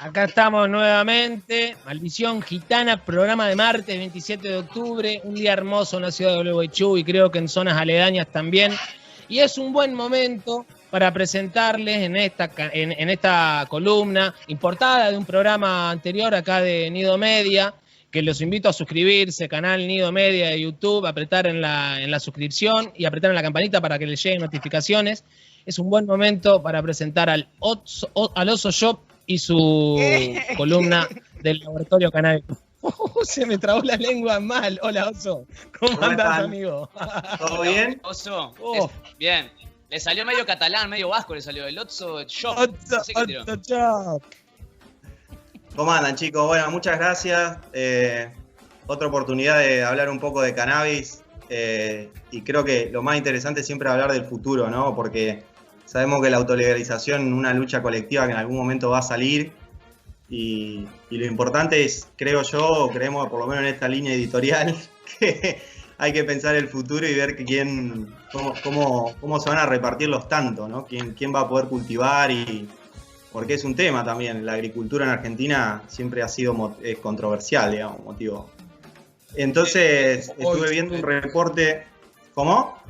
Acá estamos nuevamente, Maldición Gitana, programa de martes 27 de octubre, un día hermoso en la ciudad de Gualeguaychú y creo que en zonas aledañas también. Y es un buen momento para presentarles en esta columna, importada de un programa anterior acá de Nido Media, que los invito a suscribirse, canal Nido Media de YouTube, apretar en la suscripción y apretar en la campanita para que les lleguen notificaciones. Es un buen momento para presentar al Oso Shop y su columna del Laboratorio Canábico. Se me trabó la lengua mal. Hola, Oso. ¿Cómo andás, amigo? ¿Todo bien? Oso, bien. Le salió medio catalán, medio vasco, le salió el Oso Shop. Oso Shop. ¿Cómo andan, chicos? Bueno, muchas gracias. Otra oportunidad de hablar un poco de cannabis. Y creo que lo más interesante es siempre hablar del futuro, ¿no? Porque sabemos que la autolegalización es una lucha colectiva que en algún momento va a salir. Y lo importante es, creo yo, creemos por lo menos en esta línea editorial, que hay que pensar el futuro y ver cómo se van a repartir los tantos, ¿no? ¿Quién va a poder cultivar? Porque es un tema también. La agricultura en Argentina siempre ha sido controversial, digamos, motivo. Entonces, estuve viendo un reporte. ¿Cómo?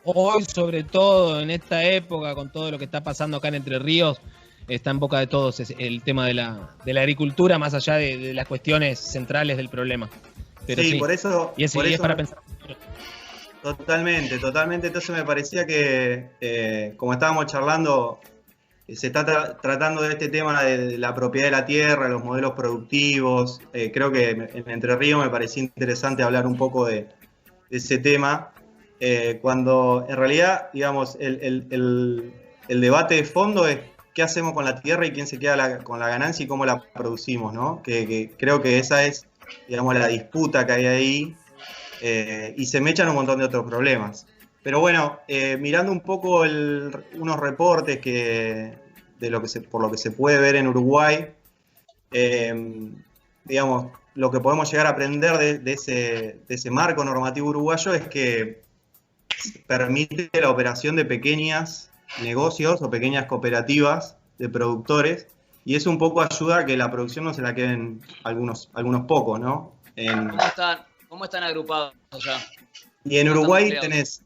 Hoy, sobre todo, en esta época, con todo lo que está pasando acá en Entre Ríos, está en boca de todos el tema de la agricultura, más allá de las cuestiones centrales del problema. Pero sí, por eso... Y es para pensar. Totalmente. Entonces me parecía que, como estábamos charlando, se está tratando de este tema de la propiedad de la tierra, los modelos productivos. Creo que en Entre Ríos me parecía interesante hablar un poco de ese tema. Cuando en realidad, digamos, el debate de fondo es qué hacemos con la tierra y quién se queda con la ganancia y cómo la producimos, ¿no? Que creo que esa es, digamos, la disputa que hay ahí, y se me echan un montón de otros problemas. Pero bueno, mirando un poco unos reportes por lo que se puede ver en Uruguay, digamos, lo que podemos llegar a aprender de ese marco normativo uruguayo es que permite la operación de pequeños negocios o pequeñas cooperativas de productores, y eso un poco ayuda a que la producción no se la queden algunos pocos, ¿no? ¿Cómo están agrupados ya? Y en Uruguay tenés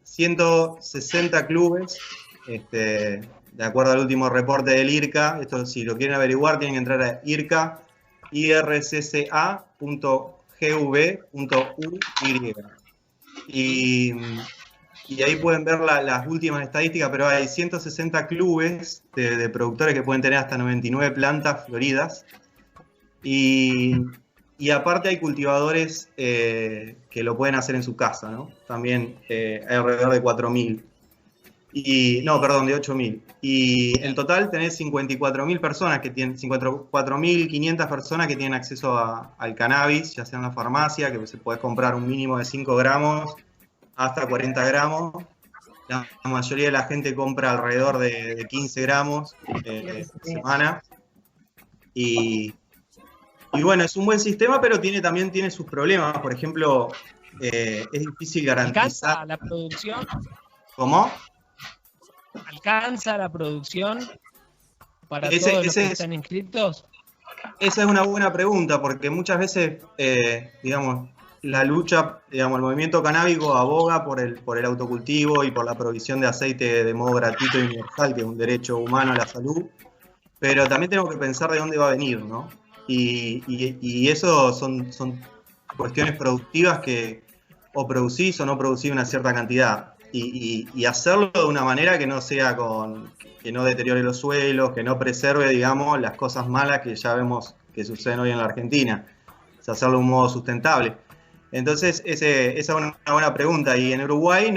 160 clubes, de acuerdo al último reporte del IRCA. Esto, si lo quieren averiguar, tienen que entrar a ircca.gv.uy. Y ahí pueden ver las últimas estadísticas, pero hay 160 clubes de productores que pueden tener hasta 99 plantas floridas. Y aparte hay cultivadores que lo pueden hacer en su casa, ¿no? También hay alrededor de 4.000. No, perdón, de 8.000. Y en total tenés 54.000 personas que tienen, 54.500 personas que tienen acceso al cannabis, ya sea en la farmacia, que se puede comprar un mínimo de 5 gramos hasta 40 gramos. La mayoría de la gente compra alrededor de 15 gramos por semana. Y bueno, es un buen sistema, pero también tiene sus problemas. Por ejemplo, es difícil garantizar... ¿Alcanza la producción? ¿Cómo? ¿Alcanza la producción para todos los que están inscritos? Esa es una buena pregunta, porque muchas veces, digamos, la lucha, digamos, el movimiento canábico aboga por el autocultivo y por la provisión de aceite de modo gratuito y universal, que es un derecho humano a la salud, pero también tenemos que pensar de dónde va a venir, ¿no? Y eso son cuestiones productivas que o producís o no producís una cierta cantidad. Y hacerlo de una manera que no sea que no deteriore los suelos, que no preserve, digamos, las cosas malas que ya vemos que suceden hoy en la Argentina. Es hacerlo de un modo sustentable. Entonces, esa es una buena pregunta. Y en Uruguay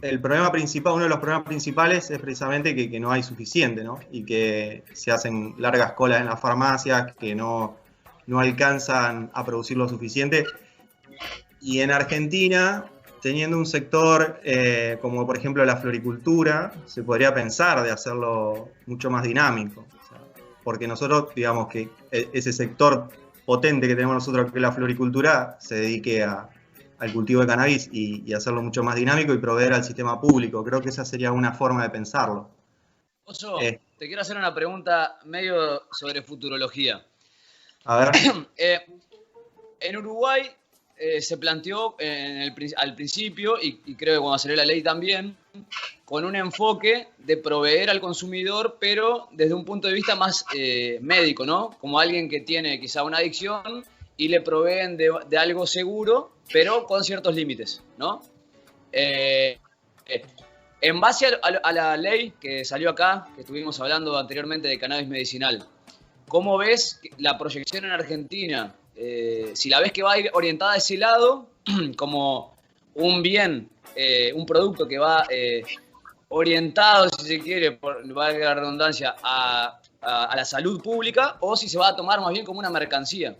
el problema principal, uno de los problemas principales es precisamente que no hay suficiente, ¿no? Y que se hacen largas colas en las farmacias, que no alcanzan a producir lo suficiente. Y en Argentina, teniendo un sector como por ejemplo la floricultura, se podría pensar de hacerlo mucho más dinámico. O sea, porque nosotros, digamos que ese sector potente que tenemos nosotros, que es la floricultura, se dedique al cultivo de cannabis y hacerlo mucho más dinámico y proveer al sistema público. Creo que esa sería una forma de pensarlo. Oso, te quiero hacer una pregunta medio sobre futurología. A ver. En Uruguay se planteó al principio, y creo que cuando salió la ley también, con un enfoque de proveer al consumidor, pero desde un punto de vista más médico, ¿no? Como alguien que tiene quizá una adicción y le proveen de algo seguro, pero con ciertos límites, ¿no? En base a la ley que salió acá, que estuvimos hablando anteriormente de cannabis medicinal, ¿cómo ves la proyección en Argentina? Si la ves que va a ir orientada a ese lado, como un bien, un producto que va orientado, si se quiere, por valga la redundancia, a la salud pública, o si se va a tomar más bien como una mercancía.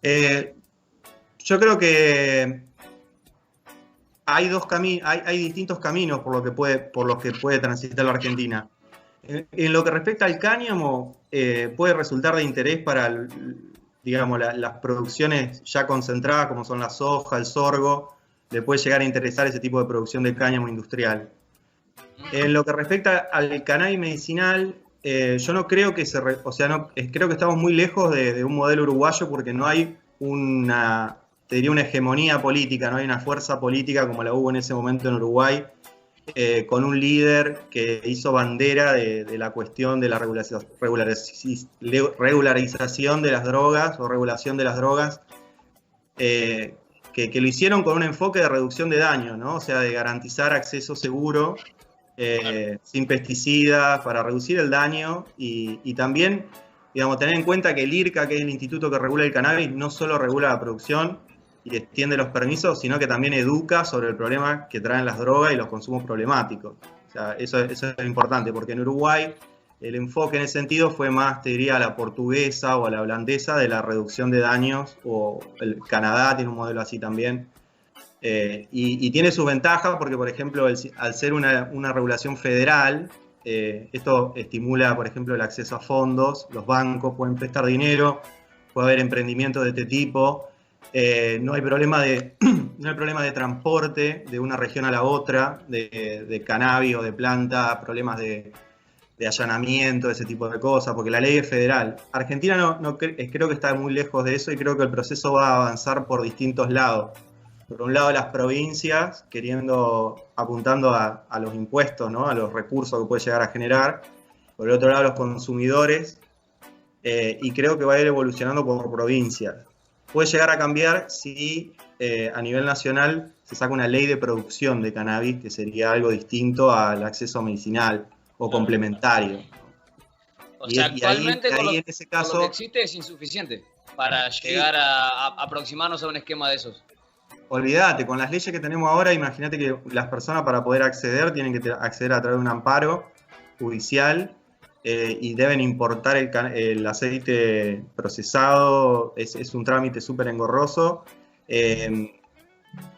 Yo creo que hay distintos caminos por los que puede transitar la Argentina. En lo que respecta al cáñamo, puede resultar de interés para, digamos, las producciones ya concentradas, como son la soja, el sorgo. Le puede llegar a interesar ese tipo de producción de cáñamo industrial. En lo que respecta al cannabis medicinal, yo no creo que creo que estamos muy lejos de un modelo uruguayo, porque no hay te diría una hegemonía política, no hay una fuerza política como la hubo en ese momento en Uruguay, con un líder que hizo bandera de la cuestión de la regularización de las drogas o regulación de las drogas, que lo hicieron con un enfoque de reducción de daño, ¿no? O sea, de garantizar acceso seguro, sin pesticidas, para reducir el daño y también, digamos, tener en cuenta que el IRCA, que es el instituto que regula el cannabis, no solo regula la producción y extiende los permisos, sino que también educa sobre el problema que traen las drogas y los consumos problemáticos. O sea, eso es importante, porque en Uruguay el enfoque en ese sentido fue más, te diría, a la portuguesa o a la holandesa de la reducción de daños, o el Canadá tiene un modelo así también. Y tiene sus ventajas porque, por ejemplo, al ser una regulación federal, esto estimula, por ejemplo, el acceso a fondos, los bancos pueden prestar dinero, puede haber emprendimientos de este tipo. No hay problema de transporte de una región a la otra, de cannabis o de planta, problemas de allanamiento, ese tipo de cosas, porque la ley es federal. Argentina creo que está muy lejos de eso, y creo que el proceso va a avanzar por distintos lados. Por un lado, las provincias apuntando a los impuestos, ¿no? A los recursos que puede llegar a generar. Por el otro lado, los consumidores. Y creo que va a ir evolucionando por provincias. Puede llegar a cambiar si a nivel nacional se saca una ley de producción de cannabis, que sería algo distinto al acceso medicinal o complementario. O sea, actualmente en ese caso, lo que existe es insuficiente para llegar a aproximarnos a un esquema de esos. Olvídate, con las leyes que tenemos ahora, imagínate que las personas, para poder acceder, tienen que acceder a través de un amparo judicial, y deben importar el aceite procesado. Es un trámite súper engorroso,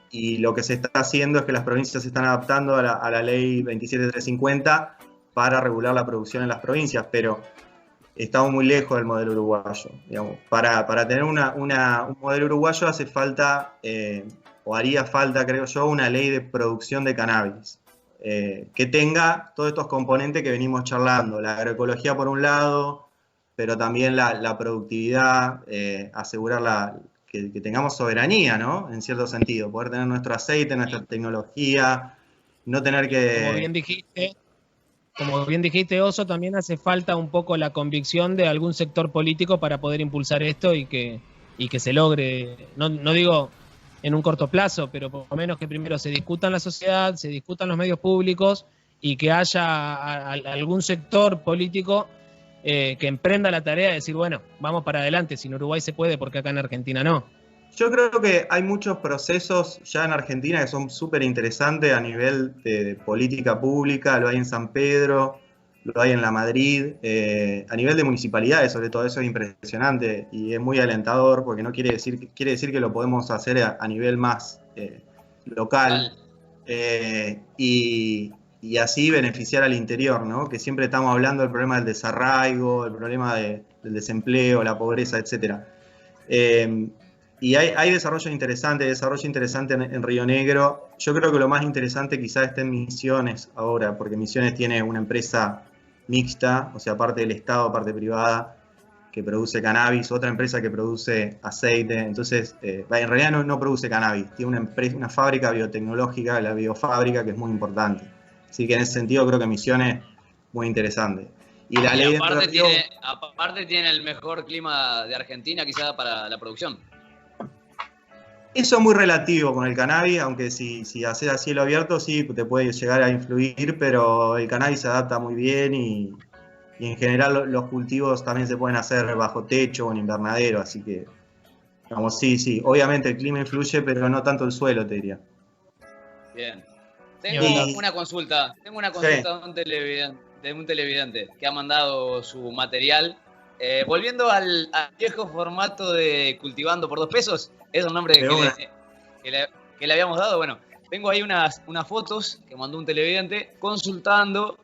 y lo que se está haciendo es que las provincias se están adaptando a la ley 27350 para regular la producción en las provincias, pero estamos muy lejos del modelo uruguayo. Digamos, para tener un modelo uruguayo hace falta, o haría falta, creo yo, una ley de producción de cannabis, que tenga todos estos componentes que venimos charlando, la agroecología por un lado, pero también la productividad, asegurar que tengamos soberanía, ¿no? En cierto sentido, poder tener nuestro aceite, nuestra tecnología, no tener que... Como bien dijiste, Oso, también hace falta un poco la convicción de algún sector político para poder impulsar esto y que se logre, no digo en un corto plazo, pero por lo menos que primero se discuta en la sociedad, se discutan los medios públicos, y que haya algún sector político que emprenda la tarea de decir, bueno, vamos para adelante, si en Uruguay se puede, porque acá en Argentina no. Yo creo que hay muchos procesos ya en Argentina que son súper interesantes a nivel de política pública. Lo hay en San Pedro, lo hay en La Madrid, a nivel de municipalidades, sobre todo. Eso es impresionante y es muy alentador, porque no quiere decir que lo podemos hacer a nivel más local, y así beneficiar al interior, ¿no? Que siempre estamos hablando del problema del desarraigo, el problema del desempleo, la pobreza, etcétera. Y hay desarrollo interesante en Río Negro. Yo creo que lo más interesante quizás esté en Misiones ahora, porque Misiones tiene una empresa mixta, o sea, parte del Estado, parte privada, que produce cannabis, otra empresa que produce aceite. Entonces, en realidad no produce cannabis, tiene una fábrica biotecnológica, la biofábrica, que es muy importante. Así que en ese sentido creo que Misiones muy interesante. Y la ley aparte tiene el mejor clima de Argentina quizá para la producción. Eso es muy relativo con el cannabis, aunque si haces a cielo abierto sí te puede llegar a influir, pero el cannabis se adapta muy bien y en general los cultivos también se pueden hacer bajo techo o en invernadero, así que, digamos, sí, obviamente el clima influye, pero no tanto el suelo, te diría. Bien. Tengo una consulta sí. de un televidente que ha mandado su material. Volviendo al viejo formato de Cultivando por 2 pesos, es un nombre que le habíamos dado. Bueno, tengo ahí unas fotos que mandó un televidente consultando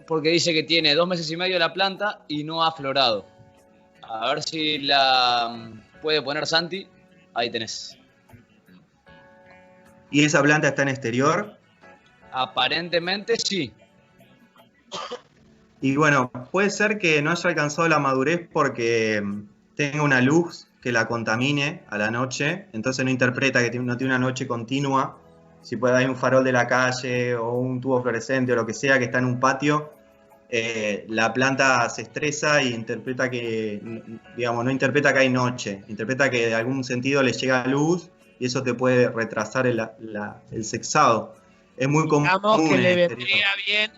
porque dice que tiene 2 meses y medio la planta y no ha florado. A ver si la puede poner Santi. Ahí tenés. ¿Y esa planta está en exterior? Aparentemente sí. Y bueno, puede ser que no haya alcanzado la madurez porque tenga una luz que la contamine a la noche, entonces no interpreta que no tiene una noche continua. Si puede haber un farol de la calle o un tubo fluorescente o lo que sea que está en un patio, la planta se estresa y interpreta que, digamos, no interpreta que hay noche, interpreta que de algún sentido le llega luz y eso te puede retrasar el sexado. Es muy común. Digamos que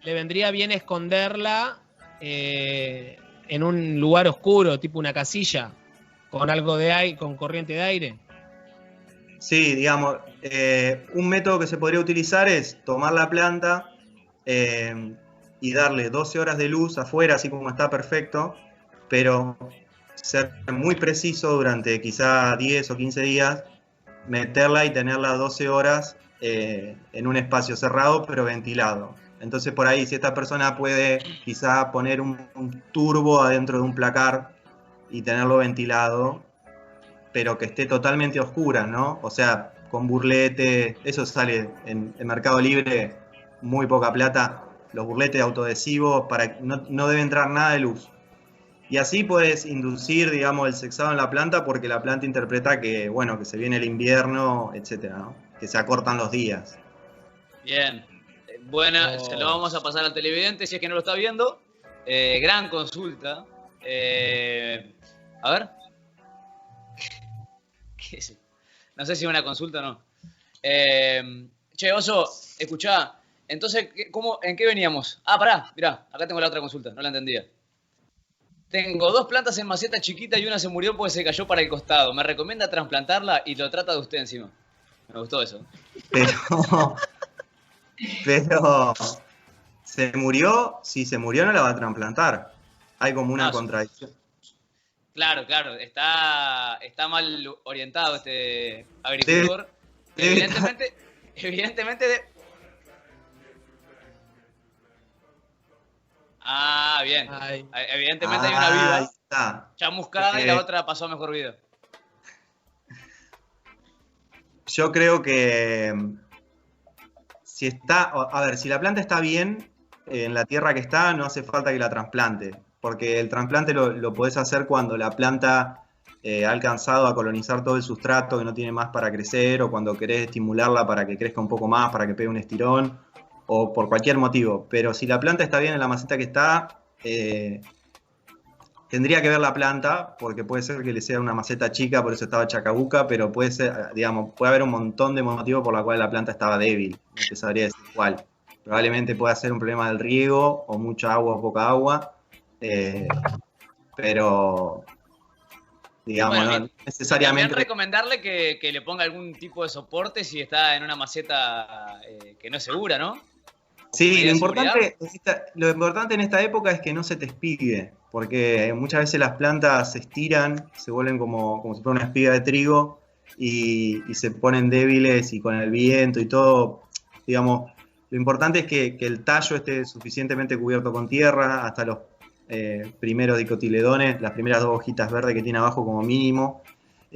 le vendría bien esconderla en un lugar oscuro, tipo una casilla, con algo de aire, con corriente de aire. Sí, digamos, un método que se podría utilizar es tomar la planta y darle 12 horas de luz afuera, así como está perfecto, pero ser muy preciso durante quizá 10 o 15 días, meterla y tenerla 12 horas en un espacio cerrado pero ventilado. Entonces por ahí si esta persona puede quizá poner un turbo adentro de un placar y tenerlo ventilado, pero que esté totalmente oscura, ¿no? O sea, con burlete, eso sale en Mercado Libre, muy poca plata, los burletes autoadhesivos, no debe entrar nada de luz. Y así puedes inducir, digamos, el sexado en la planta porque la planta interpreta que, bueno, que se viene el invierno, etcétera, ¿no? Que se acortan los días. Bien. Buena, se lo vamos a pasar al televidente si es que no lo está viendo. Gran consulta. A ver. ¿Qué es? No sé si es una consulta o no. Che, Oso, escuchá. Entonces, ¿en qué veníamos? Ah, pará, mirá, acá tengo la otra consulta, no la entendía. Tengo 2 plantas en maceta chiquita y una se murió porque se cayó para el costado. ¿Me recomienda trasplantarla? Y lo trata de usted encima. Me gustó eso. Pero se murió, si se murió no la va a trasplantar. Hay como una contradicción. Claro, está mal orientado este agricultor. Evidentemente. Ah, bien. Evidentemente hay una viva chamuscada y la otra pasó a mejor vida. Yo creo que si la planta está bien en la tierra que está, no hace falta que la trasplante, porque el trasplante lo podés hacer cuando la planta ha alcanzado a colonizar todo el sustrato, que no tiene más para crecer, o cuando querés estimularla para que crezca un poco más, para que pegue un estirón, o por cualquier motivo. Pero si la planta está bien en la maceta que está, tendría que ver la planta, porque puede ser que le sea una maceta chica, por eso estaba chacabuca, pero puede ser, digamos, puede haber un montón de motivos por los cuales la planta estaba débil. No te sabría decir cuál. Probablemente pueda ser un problema del riego, o mucha agua o poca agua, pero digamos, bueno, no necesariamente. También recomendarle que le ponga algún tipo de soporte si está en una maceta que no es segura, ¿no? Sí, lo importante en esta época es que no se te espigue, porque muchas veces las plantas se estiran, se vuelven como si fuera una espiga de trigo y se ponen débiles y con el viento y todo, digamos, lo importante es que el tallo esté suficientemente cubierto con tierra hasta los primeros dicotiledones, las primeras 2 hojitas verdes que tiene abajo como mínimo,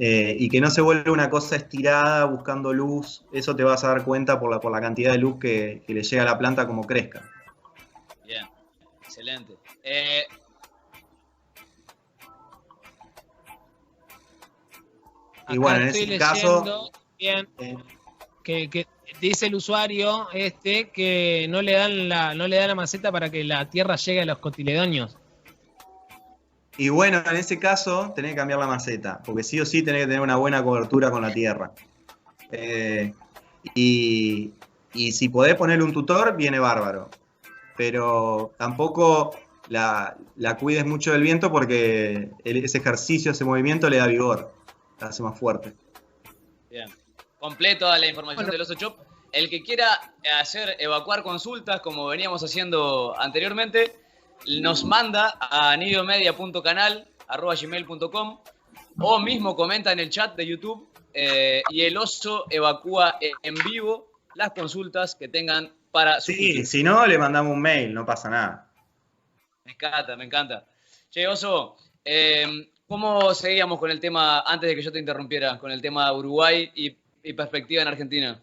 y que no se vuelve una cosa estirada buscando luz. Eso te vas a dar cuenta por la cantidad de luz que le llega a la planta como crezca. Bien, excelente. Y bueno, en ese caso... Bien, que dice el usuario que no le dan la maceta para que la tierra llegue a los cotiledones. Y bueno, en ese caso tenés que cambiar la maceta, porque sí o sí tenés que tener una buena cobertura con la tierra. Y si podés ponerle un tutor, viene bárbaro. Pero tampoco la cuides mucho del viento, porque ese ejercicio, ese movimiento le da vigor, la hace más fuerte. Bien. Completa la información del Oso Chop. El que quiera evacuar consultas, como veníamos haciendo anteriormente, nos manda a nidiomedia.canal@gmail.com o mismo comenta en el chat de YouTube y el Oso evacúa en vivo las consultas que tengan para su Sí, si no, le mandamos un mail, no pasa nada. Me encanta, me encanta. Che, Oso, ¿cómo seguíamos con el tema, antes de que yo te interrumpiera, con el tema Uruguay y perspectiva en Argentina?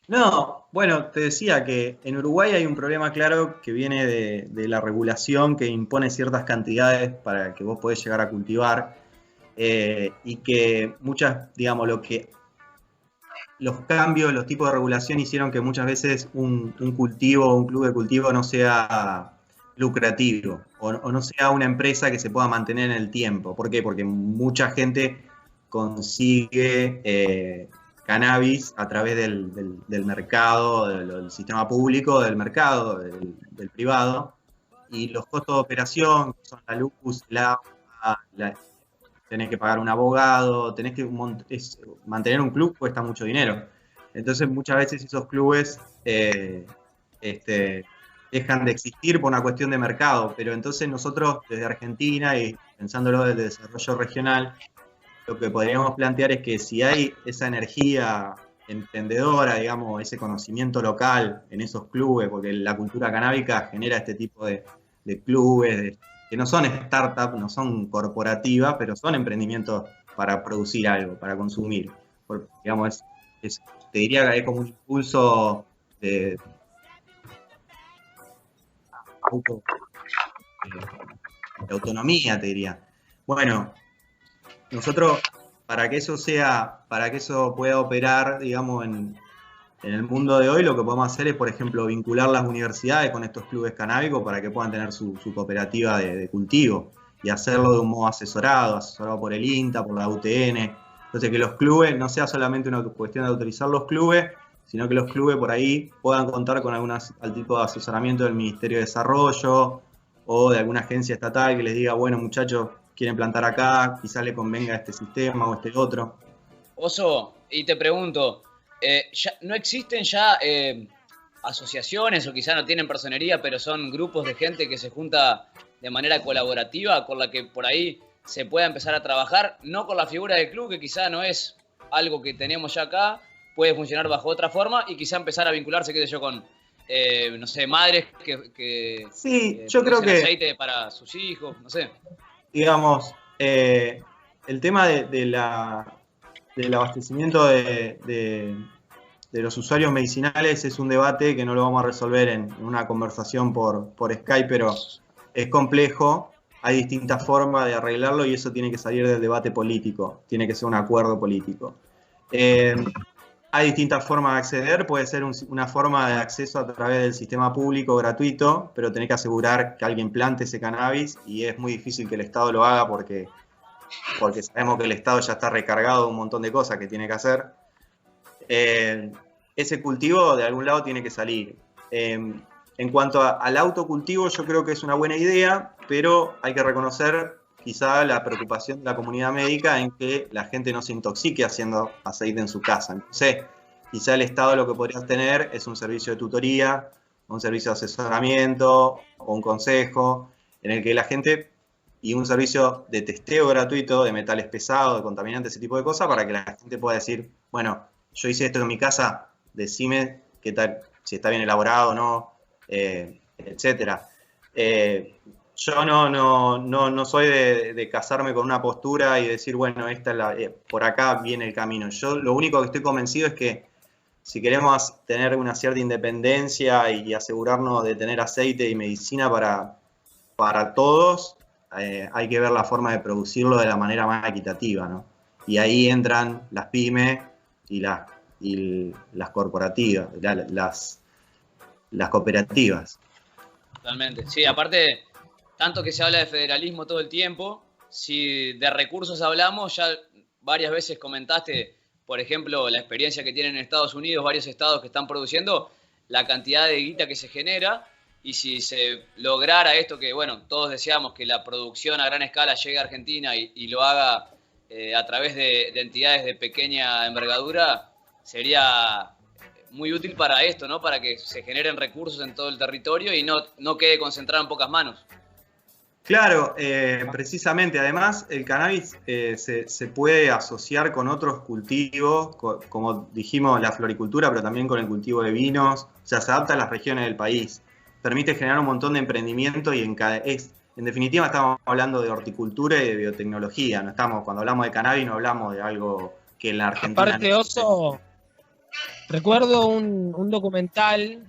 No, bueno, te decía que en Uruguay hay un problema claro que viene de la regulación que impone ciertas cantidades para que vos podés llegar a cultivar y que muchas, digamos, los cambios, los tipos de regulación hicieron que muchas veces un cultivo, un club de cultivo no sea lucrativo o no sea una empresa que se pueda mantener en el tiempo. ¿Por qué? Porque mucha gente consigue cannabis a través del mercado, del sistema público, del mercado, del privado, y los costos de operación, que son la luz, el agua, tenés que pagar un abogado, tenés que mantener un club cuesta mucho dinero. Entonces muchas veces esos clubes dejan de existir por una cuestión de mercado, pero entonces nosotros desde Argentina y pensándolo desde el desarrollo regional, lo que podríamos plantear es que si hay esa energía emprendedora, digamos, ese conocimiento local en esos clubes, porque la cultura canábica genera este tipo de clubes, que no son startups, no son corporativas, pero son emprendimientos para producir algo, para consumir. Porque, digamos, te diría que es como un impulso de autonomía, te diría. Bueno, nosotros, para que eso pueda operar, digamos, en el mundo de hoy, lo que podemos hacer es, por ejemplo, vincular las universidades con estos clubes canábicos para que puedan tener su cooperativa de cultivo y hacerlo de un modo asesorado por el INTA, por la UTN. Entonces, que los clubes no sea solamente una cuestión de autorizar los clubes, sino que los clubes por ahí puedan contar con algún tipo de asesoramiento del Ministerio de Desarrollo o de alguna agencia estatal que les diga, bueno, muchachos, quieren plantar acá, quizás le convenga este sistema o este otro. Oso, y te pregunto, ¿no existen ya asociaciones o quizás no tienen personería, pero son grupos de gente que se junta de manera colaborativa con la que por ahí se pueda empezar a trabajar? No con la figura del club, que quizá no es algo que tenemos ya acá, puede funcionar bajo otra forma y quizá empezar a vincularse, qué sé yo, con, no sé, madres que sí, yo creo que aceite para sus hijos, no sé. Digamos, el tema del abastecimiento de los usuarios medicinales es un debate que no lo vamos a resolver en una conversación por Skype, pero es complejo, hay distintas formas de arreglarlo y eso tiene que salir del debate político, tiene que ser un acuerdo político. Hay distintas formas de acceder, puede ser una forma de acceso a través del sistema público gratuito, pero tenés que asegurar que alguien plante ese cannabis y es muy difícil que el Estado lo haga porque sabemos que el Estado ya está recargado de un montón de cosas que tiene que hacer. Ese cultivo de algún lado tiene que salir. En cuanto al autocultivo, yo creo que es una buena idea, pero hay que reconocer quizá la preocupación de la comunidad médica en que la gente no se intoxique haciendo aceite en su casa. Entonces, quizá el Estado lo que podría tener es un servicio de tutoría, un servicio de asesoramiento o un consejo en el que la gente, y un servicio de testeo gratuito de metales pesados, de contaminantes, ese tipo de cosas, para que la gente pueda decir, bueno, yo hice esto en mi casa, decime qué tal, si está bien elaborado o no, etcétera. Yo no soy de casarme con una postura y decir, bueno, por acá viene el camino. Yo lo único que estoy convencido es que si queremos tener una cierta independencia y asegurarnos de tener aceite y medicina para todos, hay que ver la forma de producirlo de la manera más equitativa, ¿no? Y ahí entran las pymes y las corporativas, las cooperativas. Totalmente. Sí, aparte, tanto que se habla de federalismo todo el tiempo, si de recursos hablamos, ya varias veces comentaste, por ejemplo, la experiencia que tienen en Estados Unidos, varios estados que están produciendo, la cantidad de guita que se genera, y si se lograra esto que, bueno, todos deseamos que la producción a gran escala llegue a Argentina y lo haga a través de entidades de pequeña envergadura, sería muy útil para esto, ¿no? Para que se generen recursos en todo el territorio y no quede concentrado en pocas manos. Claro, precisamente. Además, el cannabis se puede asociar con otros cultivos, como dijimos, la floricultura, pero también con el cultivo de vinos. O sea, se adapta a las regiones del país. Permite generar un montón de emprendimiento y en definitiva estamos hablando de horticultura y de biotecnología. Cuando hablamos de cannabis no hablamos de algo que en la Argentina... Aparte, Oso, recuerdo un documental,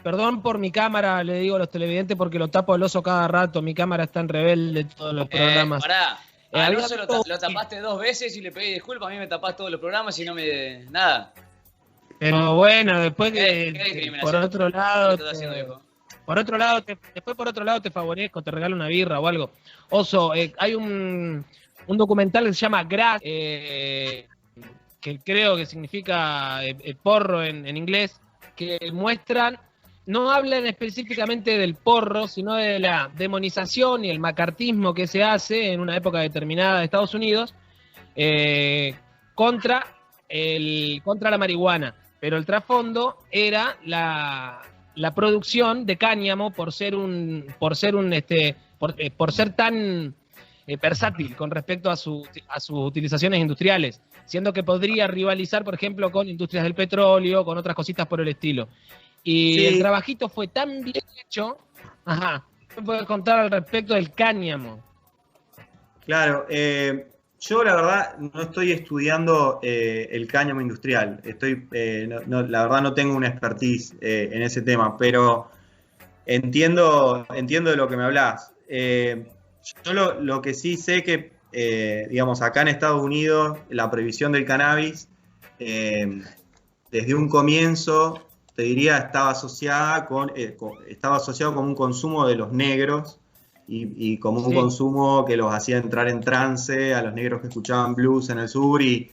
perdón por mi cámara, le digo a los televidentes porque lo tapo al Oso cada rato, mi cámara está en rebelde todos los programas. Pará, al Oso lo tapaste 2 veces y le pedí disculpas, a mí me tapás todos los programas y no me... nada. Pero bueno, después por otro lado... Por otro lado te favorezco, te regalo una birra o algo. Oso, hay un documental que se llama Grass, que creo que significa porro en inglés, que muestran, no hablan específicamente del porro, sino de la demonización y el macartismo que se hace en una época determinada de Estados Unidos contra la marihuana. Pero el trasfondo era la producción de cáñamo por ser tan versátil con respecto a sus utilizaciones industriales, siendo que podría rivalizar, por ejemplo, con industrias del petróleo, con otras cositas por el estilo. Y sí, el trabajito fue tan bien hecho. Ajá, ¿qué puedes contar al respecto del cáñamo? Claro, yo la verdad no estoy estudiando el cáñamo industrial, la verdad no tengo una expertise en ese tema, pero entiendo de lo que me hablas. Yo lo que sí sé que, digamos, acá en Estados Unidos la prohibición del cannabis desde un comienzo, te diría, estaba asociado con un consumo de los negros, y como un consumo que los hacía entrar en trance a los negros que escuchaban blues en el sur y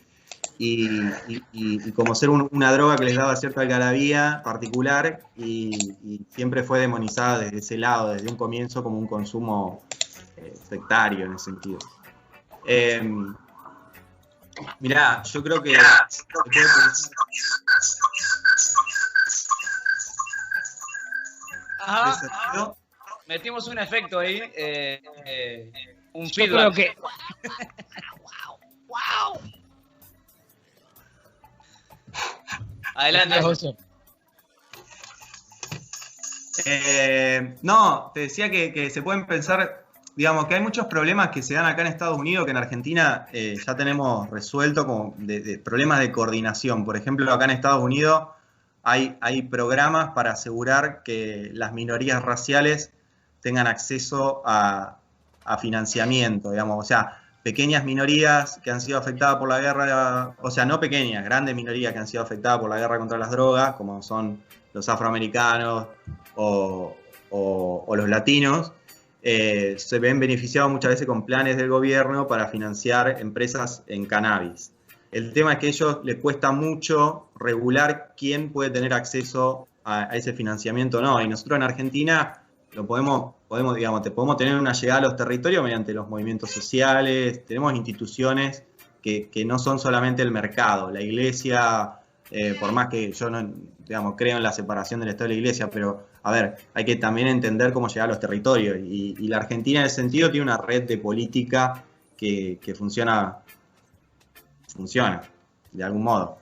como ser una droga que les daba cierta algarabía particular y siempre fue demonizada desde ese lado, desde un comienzo como un consumo sectario en ese sentido. Mirá, yo creo que... Ajá. Metimos un efecto ahí, un yo feedback. Creo que... ¡Wow! Adelante. No, te decía que se pueden pensar, digamos, que hay muchos problemas que se dan acá en Estados Unidos que en Argentina ya tenemos resuelto, como de problemas de coordinación. Por ejemplo, acá en Estados Unidos hay programas para asegurar que las minorías raciales tengan acceso a financiamiento, digamos, o sea, pequeñas minorías que han sido afectadas por la guerra, o sea, no pequeñas, grandes minorías que han sido afectadas por la guerra contra las drogas, como son los afroamericanos o los latinos, se ven beneficiados muchas veces con planes del gobierno para financiar empresas en cannabis. El tema es que a ellos les cuesta mucho regular quién puede tener acceso a ese financiamiento o no, y nosotros en Argentina podemos tener una llegada a los territorios mediante los movimientos sociales, tenemos instituciones que no son solamente el mercado, la iglesia, por más que yo no, digamos, creo en la separación del Estado y la iglesia, pero a ver, hay que también entender cómo llegar a los territorios, y la Argentina en ese sentido tiene una red de política que funciona de algún modo.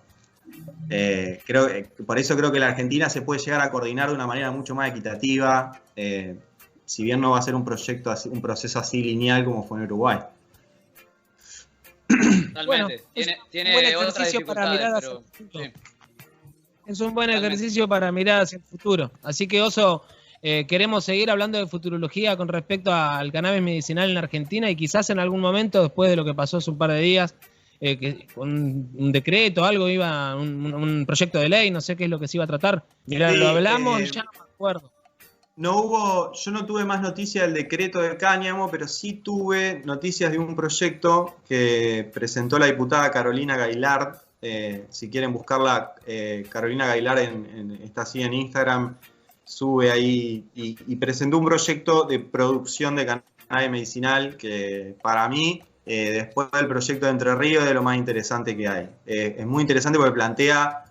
Por eso creo que la Argentina se puede llegar a coordinar de una manera mucho más equitativa. si bien no va a ser un proyecto así, un proceso así lineal como fue en Uruguay. Totalmente. Bueno, tiene otras dificultades, pero sí. Es un buen ejercicio para mirar hacia el futuro. Así que, Oso, queremos seguir hablando de futurología con respecto al cannabis medicinal en Argentina y quizás en algún momento, después de lo que pasó hace un par de días, que con un decreto, algo iba, un proyecto de ley, no sé qué es lo que se iba a tratar. Mirá, Sí, lo hablamos, ya no me acuerdo. Yo no tuve más noticias del decreto del cáñamo, pero sí tuve noticias de un proyecto que presentó la diputada Carolina Gailard. Si quieren buscarla, Carolina Gailard está así en Instagram, sube ahí y presentó un proyecto de producción de cannabis medicinal que para mí, después del proyecto de Entre Ríos, es de lo más interesante que hay. Es muy interesante porque plantea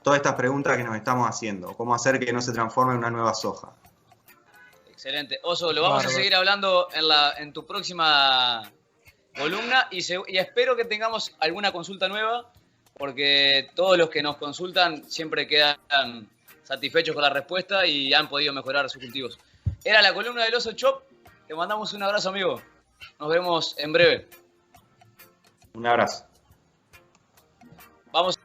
todas estas preguntas que nos estamos haciendo. ¿Cómo hacer que no se transforme en una nueva soja? Excelente. Oso, lo vamos a seguir hablando en tu próxima columna y espero que tengamos alguna consulta nueva, porque todos los que nos consultan siempre quedan satisfechos con la respuesta y han podido mejorar sus cultivos. Era la columna del Oso Chop. Te mandamos un abrazo, amigo. Nos vemos en breve. Un abrazo. Vamos.